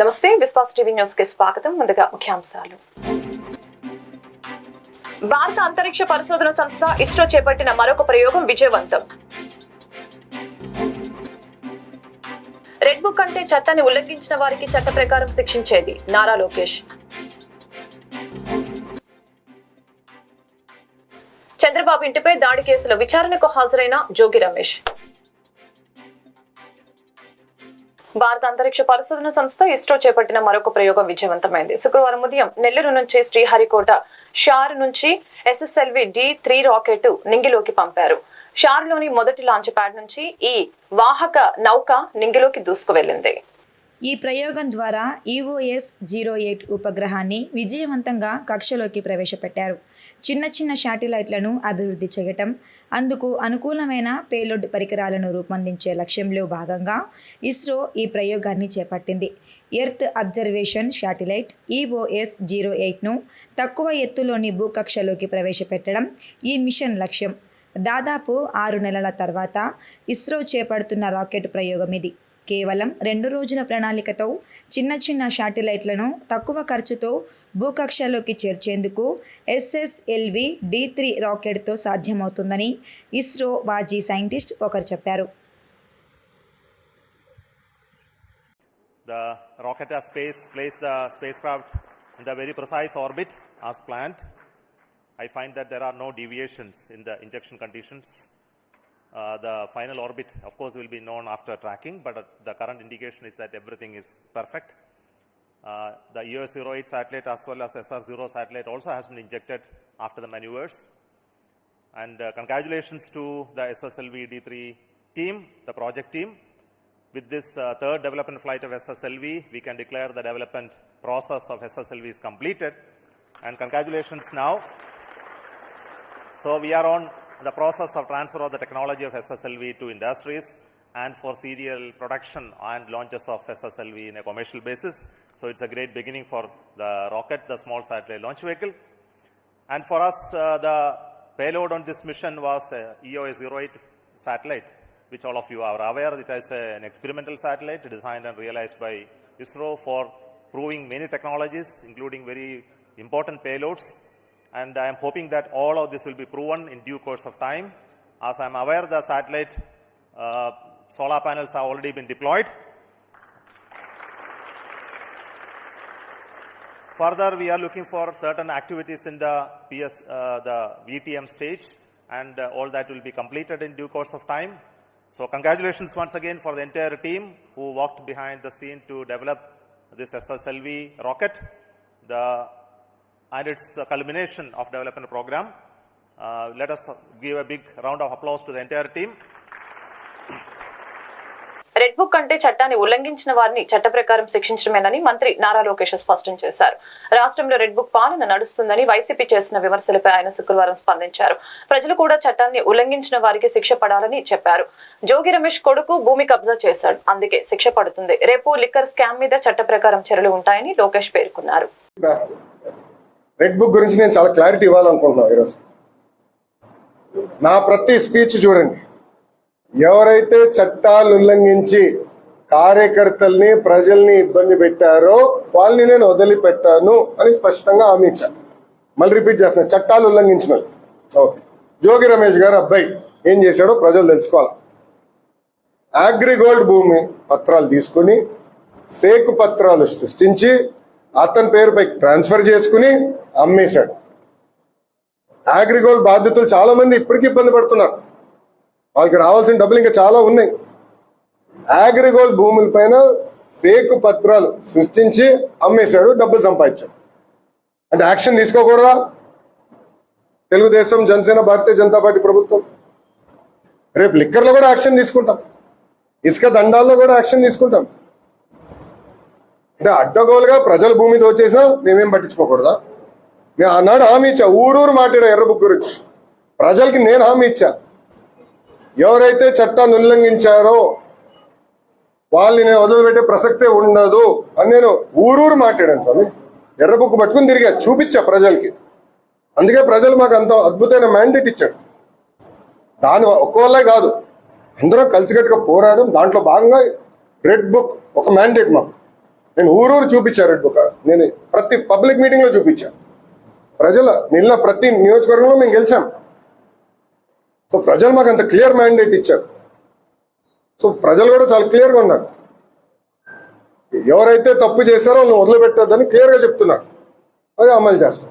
నమస్తే Vishwas TV news కి స్వాగతం. ముందుగా ముఖ్యాంశాలు. భారత అంతరిక్ష పరిశోధన సంస్థ ఇస్రో చేపట్టిన మరొక ప్రయోగం విజయవంతం. రెడ్ బుక్ అంటే చట్టాన్ని ఉల్లంఘించిన వారికి చట్ట ప్రకారం శిక్షించేది నారా లోకేష్. చంద్రబాబు ఇంటిపై దాడి కేసులో విచారణకు హాజరైన జోగి రమేష్. భారత అంతరిక్ష పరిశోధన సంస్థ ఇస్రో చేపట్టిన మరొక ప్రయోగం విజయవంతమైంది. శుక్రవారం ఉదయం నెల్లూరు నుంచి శ్రీహరికోట షార్ నుంచి SSLV D3 రాకెట్ నింగిలోకి పంపారు. షార్లోని మొదటి లాంచ్ ప్యాడ్ నుంచి ఈ వాహక నౌక నింగిలోకి దూసుకువెళ్లింది. ఈ ప్రయోగం ద్వారా EOS-08 ఉపగ్రహాన్ని విజయవంతంగా కక్షలోకి ప్రవేశపెట్టారు. చిన్న చిన్న శాటిలైట్లను అభివృద్ధి చేయటం, అందుకు అనుకూలమైన పేలోడ్ పరికరాలను రూపొందించే లక్ష్యంలో భాగంగా ఇస్రో ఈ ప్రయోగాన్ని చేపట్టింది. ఎర్త్ అబ్జర్వేషన్ శాటిలైట్ EOS-08ను తక్కువ ఎత్తులోని భూకక్షలోకి ప్రవేశపెట్టడం ఈ మిషన్ లక్ష్యం. దాదాపు 6 నెలల తర్వాత ఇస్రో చేపడుతున్న రాకెట్ ప్రయోగం ఇది. కేవలం 2 రోజుల ప్రణాళికతో చిన్న చిన్న శాటిలైట్లను తక్కువ ఖర్చుతో భూకక్షలోకి చేర్చేందుకు SSLV D3 రాకెట్తో సాధ్యమవుతుందని ఇస్రో మాజీ సైంటిస్ట్ ఒకరు చెప్పారు. The rocket has placed the spacecraft in the very precise orbit as planned. I find that there are no deviations in the injection conditions. The final orbit, of course, will be known after tracking, but the current indication is that everything is perfect. The EOS-08 satellite as well as SR-0 satellite also has been injected after the maneuvers. And congratulations to the SSLV D3 team, the project team. With this third development flight of SSLV, we can declare the development process of SSLV is completed. And congratulations now. So we are on the process of transfer of the technology of SSLV to industries and for serial production and launches of SSLV in a commercial basis. So it's a great beginning for the rocket, the small satellite launch vehicle. And for us, the payload on this mission was EOS-08 satellite, which all of you are aware. It is an experimental satellite designed and realized by ISRO for proving many technologies, including very important payloads. And I am hoping that all of this will be proven in due course of time. As I am aware, the satellite solar panels have already been deployed. Further, we are looking for certain activities in the the VTM stage, and all that will be completed in due course of time. So congratulations once again for the entire team who worked behind the scene to develop this SSLV rocket. And its culmination of development program. Let us give a big round of applause to the entire team. Red book అంటే చట్టాన్ని ఉల్లంఘించిన వారిని చట్ట ప్రకారం శిక్షించడమేనని మంత్రి నారా లోకేష్ స్పష్టం చేశారు. రాష్ట్రంలో రెడ్ బుక్ పాలన నడుస్తుందని వైసీపీ చేసిన విమర్శలపై ఆయన శుక్రవారం స్పందించారు. ప్రజలు కూడా చట్టాన్ని ఉల్లంఘించిన వారికి శిక్ష పడాలని చెప్పారు. జోగి రమేష్ కొడుకు భూమి కబ్జా చేశాడు, అందుకే శిక్ష పడుతుంది. రేపు లిక్కర్ స్కామ్ మీద చట్ట ప్రకారం చర్యలు ఉంటాయని లోకేష్ పేర్కొన్నారు. రెడ్ బుక్ గురించి నేను చాలా క్లారిటీ ఇవ్వాలనుకుంటున్నాను ఈరోజు. నా ప్రతి స్పీచ్ చూడండి, ఎవరైతే చట్టాలు ఉల్లంఘించి కార్యకర్తల్ని ప్రజల్ని ఇబ్బంది పెట్టారో వాళ్ళని నేను వదిలిపెట్టాను అని స్పష్టంగా హామీ ఇచ్చాను. మళ్ళీ రిపీట్ చేస్తున్నా, చట్టాలు ఉల్లంఘించిన ఓకే. జోగి రమేష్ గారు అబ్బాయి ఏం చేశాడో ప్రజలు తెలుసుకోవాలి. అగ్రిగోల్డ్ భూమి పత్రాలు తీసుకుని ఫేక్ పత్రాలు సృష్టించి అతని పేరుపై ట్రాన్స్ఫర్ చేసుకుని అమ్మేశాడు. అగ్రిగోల్డ్ బాధితులు చాలా మంది ఇప్పటికీ ఇబ్బంది పడుతున్నారు. వాళ్ళకి రావాల్సిన డబ్బులు ఇంకా చాలా ఉన్నాయి. అగ్రిగోల్డ్ భూముల పైన ఫేక్ పత్రాలు సృష్టించి అమ్మేశాడు, డబ్బులు సంపాదించాడు. అంటే యాక్షన్ తీసుకోకూడదా? తెలుగుదేశం, జనసేన, భారతీయ జనతా పార్టీ ప్రభుత్వం రేపు లిక్కర్లో కూడా యాక్షన్ తీసుకుంటాం, ఇసుక దండాల్లో కూడా యాక్షన్ తీసుకుంటాం. అంటే అడ్డగోలుగా ప్రజల భూమి దోచేసినా మేమేం పట్టించుకోకూడదా? నేను ఆనాడు హామీ ఇచ్చా, ఊరూరు మాట్లాడా ఎర్ర బుక్ గురించి. ప్రజలకి నేను హామీ ఇచ్చా, ఎవరైతే చట్టాన్ని ఉల్లంఘించారో వాళ్ళని నేను వదిలిపెట్టే ప్రసక్తే ఉండదు అని నేను ఊరూరు మాట్లాడాను స్వామి. ఎర్ర బుక్ పట్టుకుని తిరిగా చూపించా ప్రజలకి. అందుకే ప్రజలు మాకు అంత అద్భుతమైన మ్యాండేట్ ఇచ్చారు. దాని ఒక్కవల్లే కాదు, అందరం కలిసికట్టుగా పోరాడడం. దాంట్లో భాగంగా రెడ్ బుక్ ఒక మ్యాండేట్ మాకు. నేను ఊరూరు చూపించాను రెడ్ బుక్. నేను ప్రతి పబ్లిక్ మీటింగ్ లో చూపించాను. నిన్న ప్రతి నియోజకవర్గంలో మేము గెలిచాం. సో ప్రజలు మాకు అంత క్లియర్ మ్యాండేట్ ఇచ్చారు. సో ప్రజలు కూడా చాలా క్లియర్గా ఉన్నారు. ఎవరైతే తప్పు చేశారో వాళ్ళు వదిలిపెట్టొద్దని క్లియర్గా చెప్తున్నారు. అది అమలు చేస్తాం.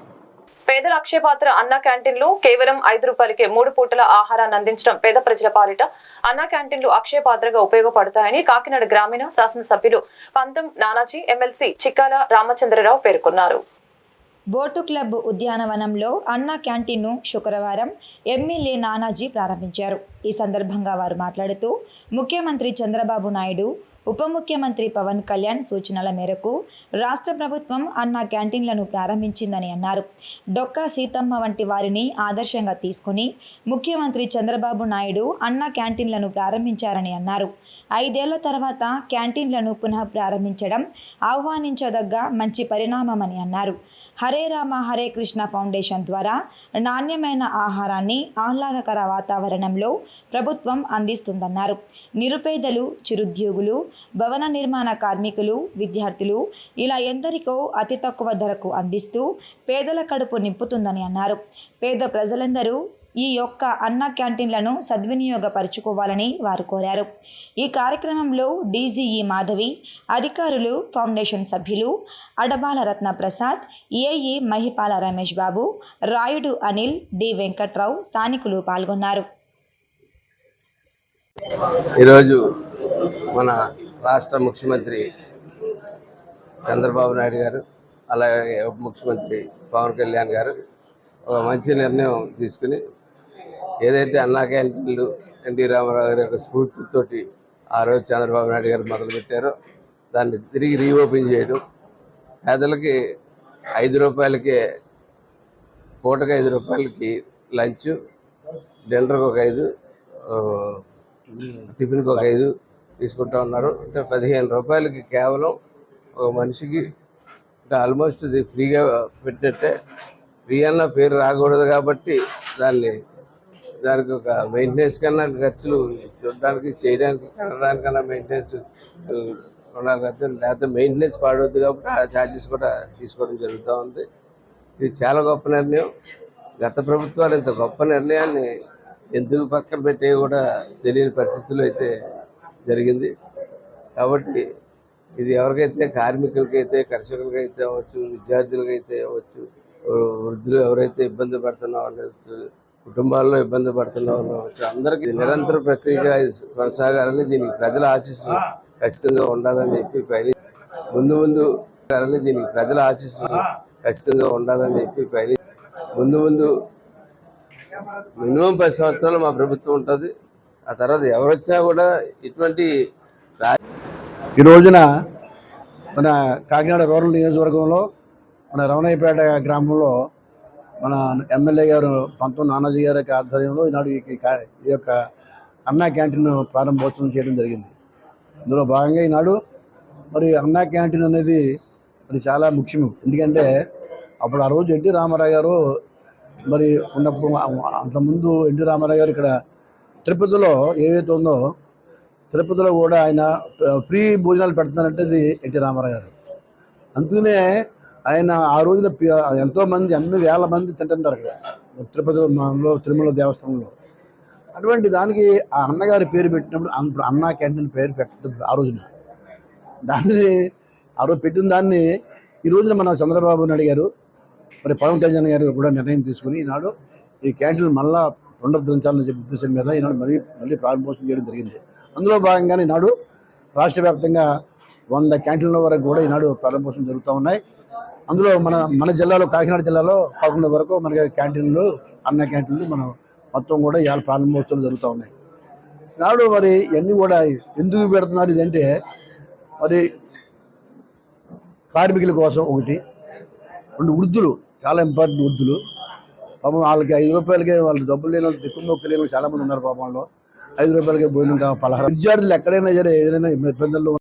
పేదల అక్షయపాత్ర అన్న క్యాంటీన్లు కేవలం 5 రూపాయలకే 3 పూటల ఆహారాన్ని అందించడం పేద ప్రజల పాలిట అన్న క్యాంటీన్లు అక్షయపాత్రగా ఉపయోగపడతాయని కాకినాడ గ్రామీణ శాసనసభ్యులు పంతం నానాజీ, ఎమ్మెల్సీ చిక్కాల రామచంద్రరావు పేర్కొన్నారు. బోటు క్లబ్ ఉద్యానవనంలో అన్న క్యాంటీన్ను శుక్రవారం ఎమ్మెల్యే నానాజీ ప్రారంభించారు. ఈ సందర్భంగా వారు మాట్లాడుతూ ముఖ్యమంత్రి చంద్రబాబు నాయుడు, ఉప ముఖ్యమంత్రి పవన్ కళ్యాణ్ సూచనల మేరకు రాష్ట్ర ప్రభుత్వం అన్న క్యాంటీన్లను ప్రారంభించిందని అన్నారు. డొక్కా సీతమ్మ వంటి వారిని ఆదర్శంగా తీసుకుని ముఖ్యమంత్రి చంద్రబాబు నాయుడు అన్న క్యాంటీన్లను ప్రారంభించారని అన్నారు. 5 ఏళ్ల తర్వాత క్యాంటీన్లను పునః ప్రారంభించడం ఆహ్వానించదగ్గ మంచి పరిణామమని అన్నారు. హరే రామ హరే కృష్ణ ఫౌండేషన్ ద్వారా నాణ్యమైన ఆహారాన్ని ఆహ్లాదకర వాతావరణంలో ప్రభుత్వం అందిస్తుందన్నారు. నిరుపేదలు, చిరుద్యోగులు, భవన నిర్మాణ కార్మికులు, విద్యార్థులు ఇలా ఎందరికో అతి తక్కువ ధరకు అందిస్తూ పేదల కడుపు నింపుతుందని అన్నారు. పేద ప్రజలందరూ ఈ యొక్క అన్న క్యాంటీన్లను సద్వినియోగపరుచుకోవాలని వారు కోరారు. ఈ కార్యక్రమంలో డీజీఈ మాధవి, అధికారులు, ఫౌండేషన్ సభ్యులు అడబాల రత్న ప్రసాద్, ఏఈ మహిపాల రమేష్ బాబు, రాయుడు అనిల్, డి వెంకట్రావు స్థానికులు పాల్గొన్నారు. ఈరోజు మన రాష్ట్ర ముఖ్యమంత్రి చంద్రబాబు నాయుడు గారు, అలాగే ఉప ముఖ్యమంత్రి పవన్ కళ్యాణ్ గారు ఒక మంచి నిర్ణయం తీసుకుని ఏదైతే అన్నా క్యాంటీన్లు ఎన్టీ రామారావు గారి యొక్క స్ఫూర్తితోటి ఆ రోజు చంద్రబాబు నాయుడు గారు మొదలుపెట్టారో దాన్ని తిరిగి రీఓపెన్ చేయడం, పేదలకి 5 రూపాయలకే పూటకి 5 రూపాయలకి లంచ్, డిన్నర్కి ఒక 5, టిఫిన్కి ఒక 5 తీసుకుంటా ఉన్నారు. అంటే 15 రూపాయలకి కేవలం ఒక మనిషికి అంటే ఆల్మోస్ట్ ఇది ఫ్రీగా పెట్టినట్టే. ఫ్రీ అన్న పేరు రాకూడదు కాబట్టి దానికి ఒక మెయింటెనెన్స్ కన్నా ఖర్చులు చూడడానికి, చేయడానికి, కట్టడానికన్నా మెయింటెనెన్స్ ఉండాలి కదా. లేకపోతే మెయింటెనెన్స్ పాడవద్దు కాబట్టి ఆ ఛార్జెస్ కూడా తీసుకోవడం జరుగుతూ ఉంది. ఇది చాలా గొప్ప నిర్ణయం. గత ప్రభుత్వాలు ఇంత గొప్ప నిర్ణయాన్ని ఎందుకు పక్కన పెట్టే కూడా తెలియని పరిస్థితుల్లో అయితే జరిగింది. కాబట్టి ఇది ఎవరికైతే కార్మికులకైతే, కర్షకులకైతే అవ్వచ్చు, విద్యార్థులకైతే అవ్వచ్చు, వృద్ధులు ఎవరైతే ఇబ్బంది పడుతున్నారో, కుటుంబాల్లో ఇబ్బంది పడుతున్నారో అవ్వచ్చు, అందరికీ నిరంతర ప్రక్రియగా కొనసాగాలని, దీనికి ప్రజల ఆశీస్సులు ఖచ్చితంగా ఉండాలని చెప్పి ముందు దీనికి ప్రజల ఆశీస్సులు ఖచ్చితంగా ఉండాలని చెప్పి ముందు మినిమం 10 సంవత్సరాలు మా ప్రభుత్వం ఉంటుంది. ఆ తర్వాత ఎవరు వచ్చినా కూడా ఇటువంటి ఈ రోజున మన కాకినాడ రూరల్ నియోజకవర్గంలో మన రమణయ్యపేట గ్రామంలో మన ఎమ్మెల్యే గారు పంతం నానాజీ గారి యొక్క ఆధ్వర్యంలో ఈనాడు ఈ యొక్క అన్నా క్యాంటీన్ ప్రారంభోత్సవం చేయడం జరిగింది. ఇందులో భాగంగా ఈనాడు మరి అన్నా క్యాంటీన్ అనేది మరి చాలా ముఖ్యం. ఎందుకంటే అప్పుడు ఆ రోజు ఎన్టీ రామారావు గారు మరి ఉన్నప్పుడు, అంతకుముందు ఎన్టీ రామారావు గారు ఇక్కడ తిరుపతిలో ఏదైతే ఉందో, తిరుపతిలో కూడా ఆయన ఫ్రీ భోజనాలు పెడుతున్నారంటే అది ఎన్టీ రామారావు గారు. అందుకనే ఆయన ఆ రోజున ఎంతోమంది, అన్ని వేల మంది తింటుంటారు ఇక్కడ తిరుపతిలో, తిరుమల దేవస్థానంలో. అటువంటి దానికి ఆ అన్నగారి పేరు పెట్టినప్పుడు అన్నా క్యాంటీన్ పేరు పెట్టదు ఆ రోజున. దాన్ని ఆ రోజు పెట్టిన దాన్ని ఈ రోజున మన చంద్రబాబు నాయుడు గారు, మరి పవన్ కళ్యాణ్ గారు కూడా నిర్ణయం తీసుకుని ఈనాడు ఈ క్యాంటీన్ మళ్ళా పునరుద్ధరించాలనే ఉద్దేశం మీద ఈనాడు మళ్ళీ ప్రారంభోత్సవం చేయడం జరిగింది. అందులో భాగంగానే ఈనాడు రాష్ట్ర వ్యాప్తంగా 100 క్యాంటీన్ల వరకు కూడా ఈనాడు ప్రారంభోత్సవం జరుగుతూ ఉన్నాయి. అందులో మన జిల్లాలో, కాకినాడ జిల్లాలో 11 వరకు మనకి క్యాంటీన్లు, అన్న క్యాంటీన్లు మనం మొత్తం కూడా ఇవాళ ప్రారంభోత్సవాలు జరుగుతూ ఉన్నాయి. ఈనాడు మరి ఇవన్నీ కూడా ఎందుకు పెడుతున్నారు ఇదంటే, మరి కార్మికుల కోసం ఒకటి, 2 వృద్ధులు, చాలా ఇంపార్టెంట్ వృద్ధులు. పాపం వాళ్ళకి 5 రూపాయలకే, వాళ్ళు డబ్బులు లేని వాళ్ళు, దిక్కు మొక్కు లేని చాలా మంది ఉన్నారు పాపం. వాళ్ళు 5 రూపాయలకే భోజనం కావాలి, పలహారం. విద్యార్థులు ఎక్కడైనా సరే ఏదైనా ఇబ్బందుల్లో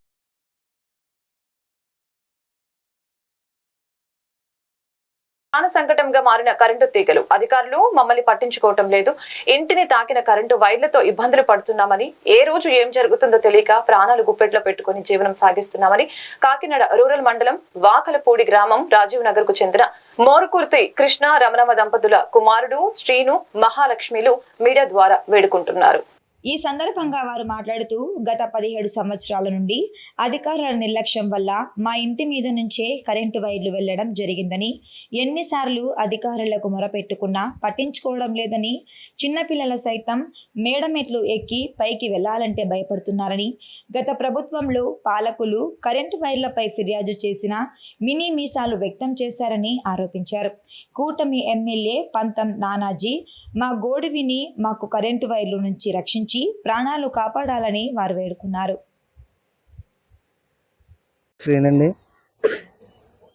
ప్రాణ సంకటంగా మారిన కరెంటు తీగలు. అధికారులు మమ్మల్ని పట్టించుకోవటం లేదు. ఇంటిని తాకిన కరెంటు వైర్లతో ఇబ్బందులు పడుతున్నామని, ఏ రోజు ఏం జరుగుతుందో తెలియక ప్రాణాలు గుప్పెట్లో పెట్టుకుని జీవనం సాగిస్తున్నామని కాకినాడ రూరల్ మండలం వాకలపూడి గ్రామం రాజీవ్ నగర్ కు చెందిన మోరుకుర్తి కృష్ణ రమణమ్మ దంపతుల కుమారుడు శ్రీను మహాలక్ష్మిలు మీడియా ద్వారా వేడుకుంటున్నారు. ఈ సందర్భంగా వారు మాట్లాడుతూ గత 17 సంవత్సరాల నుండి అధికారుల నిర్లక్ష్యం వల్ల మా ఇంటి మీద నుంచే కరెంటు వైర్లు వెళ్లడం జరిగిందని, ఎన్నిసార్లు అధికారులకు మొరపెట్టుకున్నా పట్టించుకోవడం లేదని, చిన్నపిల్లల సైతం మేడమెట్లు ఎక్కి పైకి వెళ్లాలంటే భయపడుతున్నారని, గత ప్రభుత్వంలో పాలకులు కరెంటు వైర్లపై ఫిర్యాదు చేసిన మినీ మీసాలు వ్యక్తం చేశారని ఆరోపించారు. కూటమి ఎమ్మెల్యే పంతం నానాజీ మా గోడు విని మాకు కరెంటు వైర్లు నుంచి రక్షించి ప్రాణాలు కాపాడాలని వారు వేడుకున్నారు. శ్రీనండి,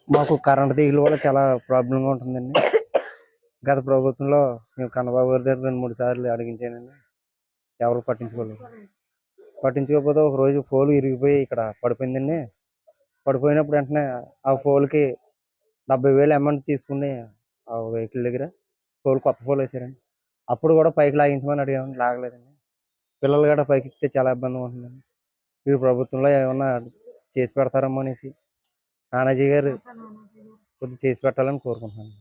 మాకు కరెంట్ తీగల వల్ల చాలా ప్రాబ్లంగా ఉంటుందండి. గత ప్రభుత్వంలో మేము కన్నబాబు గారి దగ్గర 2-3 సార్లు అడిగించానండి. ఎవరు పట్టించుకోలేదు. పట్టించుకోకపోతే ఒక రోజు పోలు ఇరిగిపోయి ఇక్కడ పడిపోయిందండి. పడిపోయినప్పుడు వెంటనే ఆ పోల్కి 70,000 అమౌంట్ తీసుకుని ఆ వెహికల్ దగ్గర కొత్త పోల్ వేసారండి. అప్పుడు కూడా పైకి లాగించమని అడిగామని, లాగలేదండి. పిల్లలు గట్రా పైకి ఎక్కితే చాలా ఇబ్బందిగా ఉంటుందండి. వీరు ప్రభుత్వంలో ఏమన్నా చేసి పెడతారమ్మో అనేసి నానాజీ గారు కొద్దిగా చేసి పెట్టాలని కోరుకుంటున్నాను.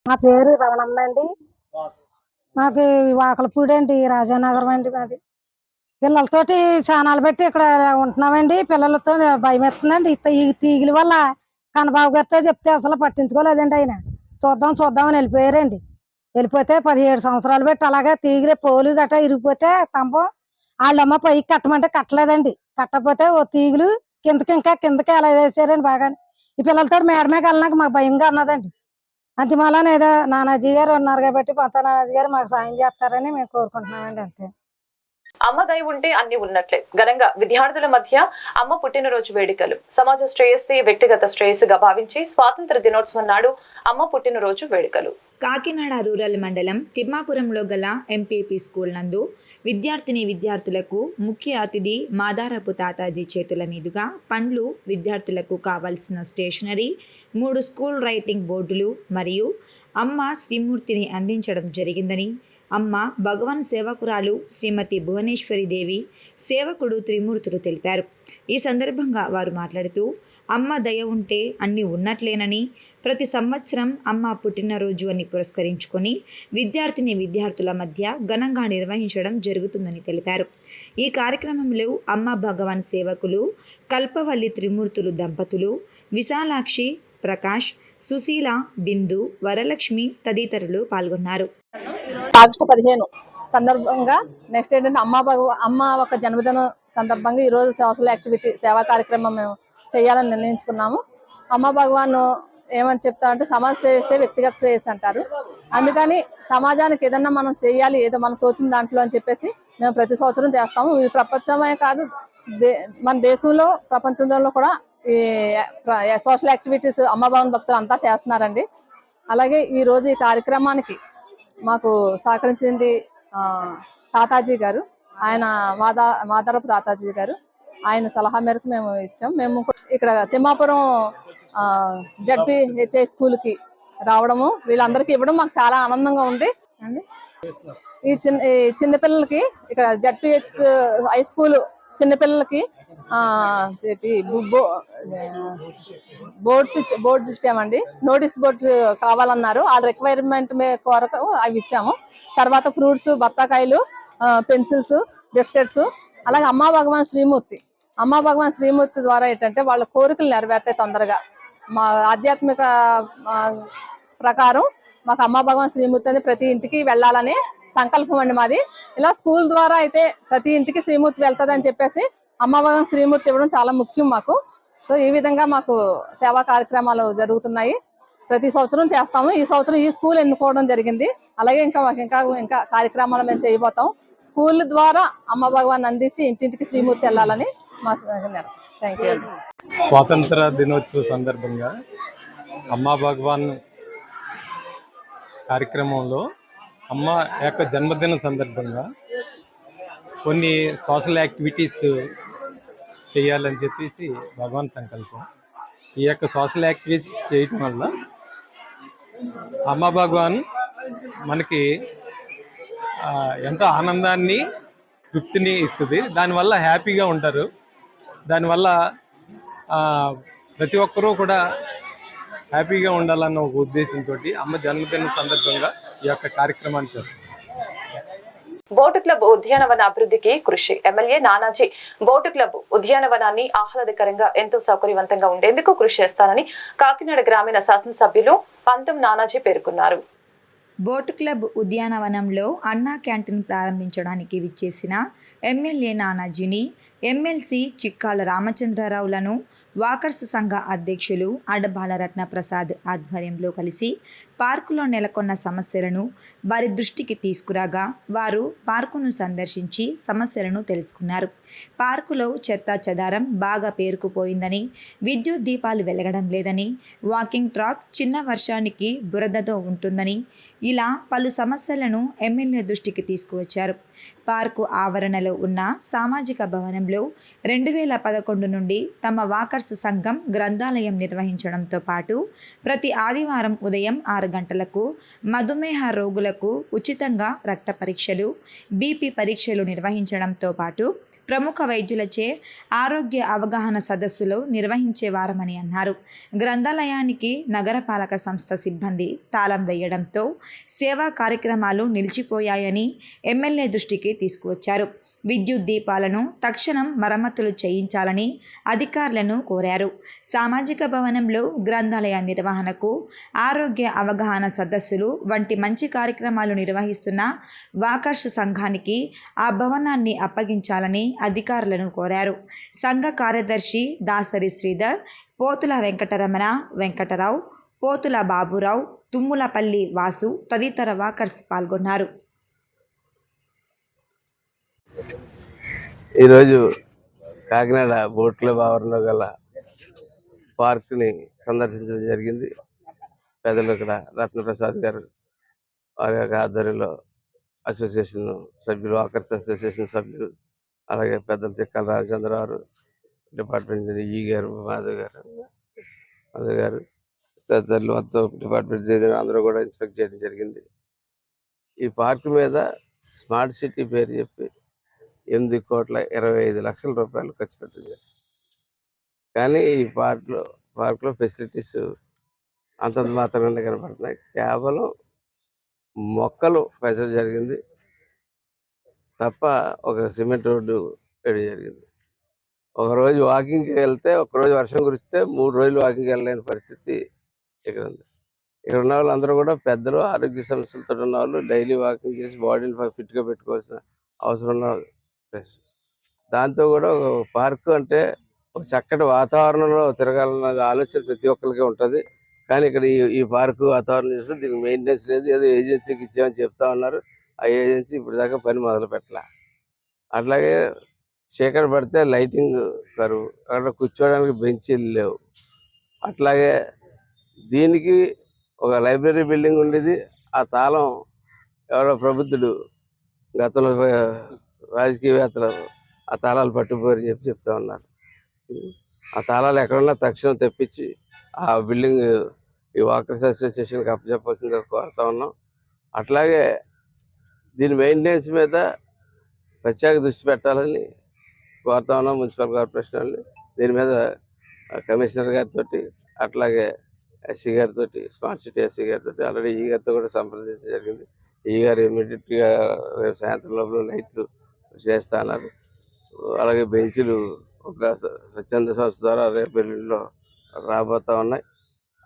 నా పేరు రమణమ్మ అండి. మాకు వాకలపూడి అండి, రాజానగరం అండి మాది. పిల్లలతోటి చానాలు పెట్టి ఇక్కడ ఉంటున్నామండి. పిల్లలతో భయం వేస్తుందండి. ఈ తీగల వల్ల కన్నబాబు గారితో చెప్తే అసలు పట్టించుకోలేదండి. ఆయన చూద్దామని వెళ్ళిపోయారండి. వెళ్ళిపోతే 17 సంవత్సరాలు పెట్టి అలాగే తీగలే పోలు గట్రా ఇరిగిపోతే స్తంభం వాళ్ళమ్మ పైకి కట్టమంటే కట్టలేదండి. కట్టకపోతే ఓ తీగులు కిందకి అలా వేసారండి. బాగా ఈ పిల్లలతో మేడమేకి వెళ్ళడానికి మాకు భయంగా ఉన్నదండి. అంతిమాలని ఏదో నానాజీ గారు ఉన్నారు కాబట్టి పంత నానాజీ గారు మాకు సాయం చేస్తారని మేము కోరుకుంటున్నామండి. అంతే. అమ్మ దయ ఉంటే అన్ని ఉన్నట్లే. ఘనంగా విద్యార్థుల మధ్య అమ్మ పుట్టినరోజు వేడుకలు. సమాజ శ్రేయస్సు వ్యక్తిగత శ్రేయస్సుగా భావించి స్వాతంత్ర దినోత్సవం నాడు అమ్మ పుట్టినరోజు వేడుకలు. కాకినాడ రూరల్ మండలం తిమ్మాపురంలో గల ఎంపీపీ స్కూల్ నందు విద్యార్థులకు ముఖ్య అతిథి మాదారపు తాతాజీ చేతుల మీదుగా పండ్లు, విద్యార్థులకు కావాల్సిన స్టేషనరీ, 3 స్కూల్ రైటింగ్ బోర్డులు మరియు అమ్మ శ్రీమూర్తిని అందించడం జరిగిందని అమ్మ భగవాన్ సేవకురాలు శ్రీమతి భువనేశ్వరి దేవి, సేవకుడు త్రిమూర్తులు తెలిపారు. ఈ సందర్భంగా వారు మాట్లాడుతూ అమ్మ దయ ఉంటే అన్ని ఉన్నట్లేనని, ప్రతి సంవత్సరం అమ్మ పుట్టినరోజు అని పురస్కరించుకొని విద్యార్థుల మధ్య ఘనంగా నిర్వహించడం జరుగుతుందని తెలిపారు. ఈ కార్యక్రమంలో అమ్మ భగవాన్ సేవకులు కల్పవల్లి త్రిమూర్తులు దంపతులు, విశాలాక్షి, ప్రకాష్, సుశీల, బిందు, వరలక్ష్మి తదితరులు పాల్గొన్నారు. ఆగస్టు 15 సందర్భంగా నెక్స్ట్ ఏంటంటే అమ్మ ఒక జన్మదినం సందర్భంగా ఈ రోజు సోషల్ యాక్టివిటీ సేవా కార్యక్రమం మేము చేయాలని నిర్ణయించుకున్నాము. అమ్మ భగవాన్ ఏమని చెప్తారంటే సమాజ శ్రేయస్సే వ్యక్తిగత శ్రేయస్సు అంటారు. అందుకని సమాజానికి ఏదన్నా మనం చేయాలి, ఏదో మనకు తోచిన దాంట్లో అని చెప్పేసి మేము ప్రతి సంవత్సరం చేస్తాము. ఇది ప్రపంచమే కాదు, మన దేశంలో ప్రపంచంలో కూడా ఈ సోషల్ యాక్టివిటీస్ అమ్మ భగవాన్ భక్తులు అంతా చేస్తున్నారండి. అలాగే ఈ రోజు ఈ కార్యక్రమానికి మాకు సహకరించింది తాతాజీ గారు, ఆయన మాదారపు తాతాజీ గారు. ఆయన సలహా మేరకు మేము ఇచ్చాం. మేము ఇక్కడ తిమ్మాపురం జడ్పీహెచ్ఐ స్కూల్కి రావడము, వీళ్ళందరికీ ఇవ్వడం మాకు చాలా ఆనందంగా ఉంది అండి. ఈ చిన్నపిల్లలకి ఇక్కడ జడ్పీహెచ్ హై స్కూల్ చిన్నపిల్లలకి బోర్డ్స్ ఇచ్చామండి. నోటీస్ బోర్డ్స్ కావాలన్నారు. ఆ రిక్వైర్మెంట్ కొరకు అవి ఇచ్చాము. తర్వాత ఫ్రూట్స్, బత్తాకాయలు, పెన్సిల్స్, బిస్కెట్స్. అలాగే అమ్మా భగవాన్ శ్రీమూర్తి ద్వారా ఏంటంటే వాళ్ళ కోరికలు నెరవేరుతాయి తొందరగా. మా ఆధ్యాత్మిక ప్రకారం మాకు అమ్మా భగవాన్ శ్రీమూర్తి అనేది ప్రతి ఇంటికి వెళ్ళాలని సంకల్పం అండి మాది. ఇలా స్కూల్ ద్వారా అయితే ప్రతి ఇంటికి శ్రీమూర్తి వెళ్తుంది అని చెప్పేసి అమ్మ భగవాన్ శ్రీమూర్తి ఇవ్వడం చాలా ముఖ్యం మాకు. సో ఈ విధంగా మాకు సేవా కార్యక్రమాలు జరుగుతున్నాయి. ప్రతి సంవత్సరం చేస్తాము. ఈ సంవత్సరం ఈ స్కూల్ ఎన్నుకోవడం జరిగింది. అలాగే ఇంకా కార్యక్రమాలు మేము చేయబోతాం. స్కూల్ ద్వారా అమ్మ భగవాన్ అందించి ఇంటింటికి శ్రీమూర్తి వెళ్ళాలని మా థ్యాంక్ యూ. స్వాతంత్ర దినోత్సవ సందర్భంగా అమ్మా భగవాన్ కార్యక్రమంలో అమ్మ యొక్క జన్మదిన సందర్భంగా కొన్ని సోషల్ యాక్టివిటీస్ చేయాలని చెప్పేసి భగవాన్ సంకల్పం. ఈ యొక్క సోషల్ యాక్టివిటీస్ చేయటం వల్ల అమ్మ భగవాన్ మనకి ఎంతో ఆనందాన్ని, తృప్తిని ఇస్తుంది. దానివల్ల హ్యాపీగా ఉంటారు. దానివల్ల ప్రతి ఒక్కరూ కూడా హ్యాపీగా ఉండాలన్న ఒక ఉద్దేశంతో అమ్మ జన్మదిన సందర్భంగా ఈ యొక్క కార్యక్రమాన్ని చేస్తారు. బోటు క్లబ్ ఉద్యానవన అభివృద్ధికి కృషి. ఎమ్మెల్యే నానాజీ బోటు క్లబ్ ఉద్యానవనాన్ని ఆహ్లాదకరంగా ఎంతో సౌకర్యవంతంగా ఉండేందుకు కృషి చేస్తానని కాకినాడ గ్రామీణ శాసనసభ్యులు పంతం నానాజీ పేర్కొన్నారు. బోటు క్లబ్ ఉద్యానవనంలో అన్నా క్యాంటీన్ ప్రారంభించడానికి విచ్చేసిన ఎమ్మెల్యే నానాజీని ఎమ్మెల్సీ చిక్కాల రామచంద్రరావులను వాకర్స్ సంఘ అధ్యక్షులు అడబాల రత్నప్రసాద్ ఆధ్వర్యంలో కలిసి పార్కులో నెలకొన్న సమస్యలను వారి దృష్టికి తీసుకురాగా వారు పార్కును సందర్శించి సమస్యలను తెలుసుకున్నారు. పార్కులో చెత్తా చెదారం బాగా పేరుకుపోయిందని, విద్యుత్ దీపాలు వెలగడం లేదని, వాకింగ్ ట్రాక్ చిన్న వర్షానికి బురదతో ఉంటుందని, ఇలా పలు సమస్యలను ఎమ్మెల్యే దృష్టికి తీసుకువచ్చారు. పార్కు ఆవరణలో ఉన్న సామాజిక భవనంలో 2011 నుండి తమ వాకర్స్ సంఘం గ్రంథాలయం నిర్వహించడంతో పాటు ప్రతి ఆదివారం ఉదయం 6 గంటలకు మధుమేహ రోగులకు ఉచితంగా రక్త పరీక్షలు, బీపీ పరీక్షలు నిర్వహించడంతో పాటు ప్రముఖ వైద్యులచే ఆరోగ్య అవగాహన సదస్సులు నిర్వహించేవారమని అన్నారు. గ్రంథాలయానికి నగరపాలక సంస్థ సిబ్బంది తాళం వేయడంతో సేవా కార్యక్రమాలు నిలిచిపోయాయని ఎమ్మెల్యే దృష్టికి తీసుకువచ్చారు. విద్యుత్ దీపాలను తక్షణం మరమ్మతులు చేయించాలని అధికారులను కోరారు. సామాజిక భవనంలో గ్రంథాలయ నిర్వహణకు, ఆరోగ్య అవగాహన సదస్సులు వంటి మంచి కార్యక్రమాలు నిర్వహిస్తున్న వాకర్స్ సంఘానికి ఆ భవనాన్ని అప్పగించాలని అధికారులను కోరారు. సంఘ కార్యదర్శి దాసరి శ్రీధర్, పోతుల వెంకటరమణ, వెంకటరావు, పోతుల బాబురావు, తుమ్ములపల్లి వాసు తదితర వాకర్స్ పాల్గొన్నారు. ఈరోజు కాకినాడ బోట్ క్లబ్ ఆవరణలో గల పార్క్ని సందర్శించడం జరిగింది. పెద్దలు ఇక్కడ రత్నప్రసాద్ గారు వారి యొక్క ఆధ్వర్యంలో అసోసియేషన్ సభ్యులు, వాకర్స్ అసోసియేషన్ సభ్యులు, అలాగే పెద్దలు చిక్కాల రామచంద్రరావు, డిపార్ట్మెంట్ ఈ గారు, మాధవ్ గారు తదితరులు మొత్తం డిపార్ట్మెంట్ అందరూ కూడా ఇన్స్పెక్ట్ చేయడం జరిగింది. ఈ పార్క్ మీద స్మార్ట్ సిటీ పేరు చెప్పి 8,25,00,000 రూపాయలు ఖర్చు పెట్టింది. కానీ ఈ పార్క్లో ఫెసిలిటీస్ అంతంత మాత్రమే కనపడుతున్నాయి. కేవలం మొక్కలు పెంచడం జరిగింది తప్ప ఒక సిమెంట్ రోడ్డు వేయడం జరిగింది. ఒకరోజు వాకింగ్కి వెళ్తే, ఒకరోజు వర్షం కురిస్తే 3 రోజులు వాకింగ్కి వెళ్ళలేని పరిస్థితి ఇక్కడ ఉంది. ఇక్కడ ఉన్న వాళ్ళందరూ కూడా పెద్దలు, ఆరోగ్య సమస్యలతో ఉన్న వాళ్ళు, డైలీ వాకింగ్ చేసి బాడీని ఫిట్గా పెట్టుకోవాల్సిన అవసరం ఉన్న ప్లేస్. దాంతో కూడా ఒక పార్కు అంటే ఒక చక్కటి వాతావరణంలో తిరగాలన్న ఆలోచన ప్రతి ఒక్కరికి ఉంటుంది. కానీ ఇక్కడ ఈ పార్కు వాతావరణం చేస్తే దీనికి మెయింటెనెన్స్ లేదు. ఏదో ఏజెన్సీకి ఇచ్చామని చెప్తా ఉన్నారు. ఆ ఏజెన్సీ ఇప్పుడు దాకా పని మొదలు పెట్టాల. అట్లాగే చీకటి పడితే లైటింగ్ కరువు, అక్కడ కూర్చోవడానికి బెంచీలు లేవు. అట్లాగే దీనికి ఒక లైబ్రరీ బిల్డింగ్ ఉండేది. ఆ తాళం ఎవరో ప్రబుద్ధుడు గతంలో రాజకీయవేత్తలు ఆ తాళాలు పట్టుకుపోరని చెప్తా ఉన్నారు. ఆ తాళాలు ఎక్కడున్నా తక్షణం తెప్పించి ఆ బిల్డింగ్ ఈ వాకర్స్ అసోసియేషన్కి అప్పచెప్పాల్సిందిగా కోరుతా ఉన్నాం. అట్లాగే దీని మెయింటెనెన్స్ మీద ప్రత్యేక దృష్టి పెట్టాలని కోరుతా ఉన్నాం మున్సిపల్ కార్పొరేషన్ వాళ్ళని. దీని మీద కమిషనర్ గారితో, అట్లాగే ఎస్సీ గారితో, స్మార్ట్ సిటీ ఎస్సీ గారితో ఆల్రెడీ ఈ గారితో కూడా సంప్రదించడం జరిగింది. ఈ గారు ఇమీడియట్గా రేపు సాయంత్రం లోపల లైట్లు చేస్తా అన్నారు. అలాగే బెంచులు ఒక స్వచ్ఛంద సంస్థ ద్వారా రేపు ఎల్లుండిలో రాబోతూ ఉన్నాయి.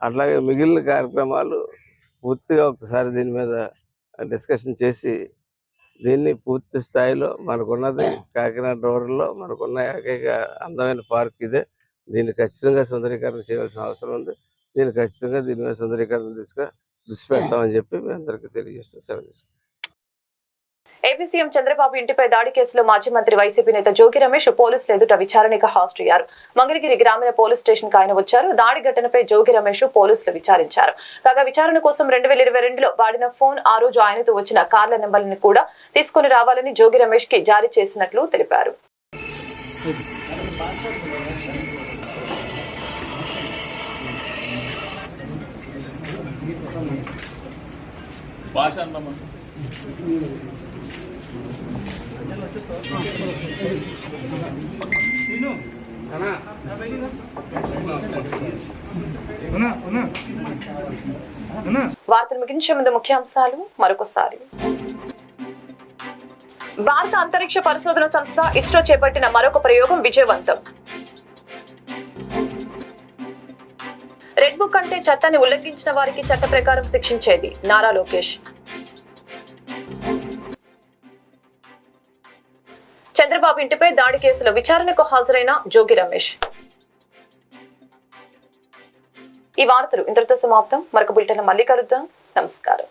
అట్లాగే మిగిలిన కార్యక్రమాలు పూర్తిగా ఒకసారి దీని మీద డిస్కషన్ చేసి దీన్ని పూర్తి స్థాయిలో మనకున్నది కాకినాడ రూరల్లో మనకున్న ఏకైక అందమైన పార్క్ ఇదే. దీన్ని ఖచ్చితంగా సుందరీకరణ చేయవలసిన అవసరం ఉంది. దీన్ని ఖచ్చితంగా దీని మీద సుందరీకరణ దృష్టి పెడతామని చెప్పి మీ అందరికీ తెలియజేస్తాం. సెలవు తీసుకుంటాం. ఏపీ సీఎం చంద్రబాబు ఇంటిపై దాడి కేసులో మాజీ మంత్రి వైసీపీ నేత జోగి రమేష్ పోలీసులు ఎదుట విచారణకు హాజరయ్యారు. మంగళగిరి గ్రామీణ పోలీస్ స్టేషన్ కు ఆయన వచ్చారు. దాడి ఘటనపై జోగి రమేష్ పోలీసులు విచారించారు. కాగా విచారణ కోసం 2022లో వాడిన ఫోన్, ఆ రోజు ఆయనతో వచ్చిన కార్ల నెంబర్లను కూడా తీసుకుని రావాలని జోగి రమేష్ కి జారీ చేసినట్లు తెలిపారు. వార్తలు ముగించే ముందు ముఖ్యాంశాలు మరొకసారి. భారత అంతరిక్ష పరిశోధన సంస్థ ఇస్రో చేపట్టిన మరొక ప్రయోగం విజయవంతం. రెడ్ బుక్ అంటే చట్టాన్ని ఉల్లంఘించిన వారికి చట్ట ప్రకారం శిక్షించేది నారా లోకేష్. చంద్రబాబు ఇంటిపై దాడి కేసులో విచారణకు హాజరైన జోగి రమేష్. ఈ వార్తలు ఇంతటితో సమాప్తం. మరొక బులెటిన్ మళ్ళీ కలుద్దాం. నమస్కారం.